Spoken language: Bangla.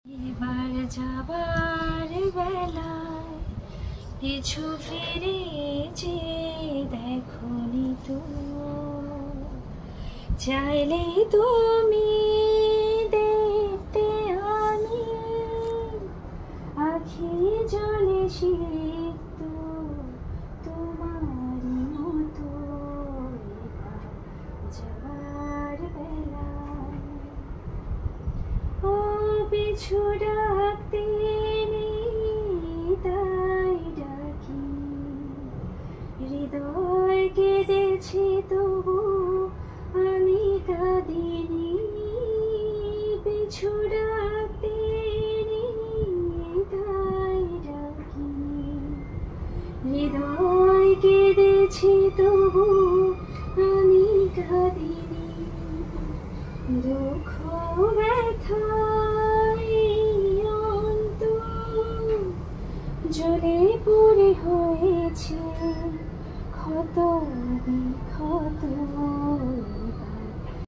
এবার যাবার বেলায় পিছু ফিরে যে দেখনি তো, চাইলে তুমি দেখতে আমি আখি জলে সিক্ত তোমারই মতো। এবার যাবার বেলায় ও পিছু ডাকতে নেই তাই ডাকি, হৃদয় কেঁদেছে তবু আমি কাঁদিনি। পিছু ডাকতে নেই তাই ডাকি, হৃদয় কেঁদেছে তবু আমি কাঁদিনি। দুঃখ ব্যথায় অন্তর জ্বলে পুড়ে হয়েছে ক্ষত বিক্ষত।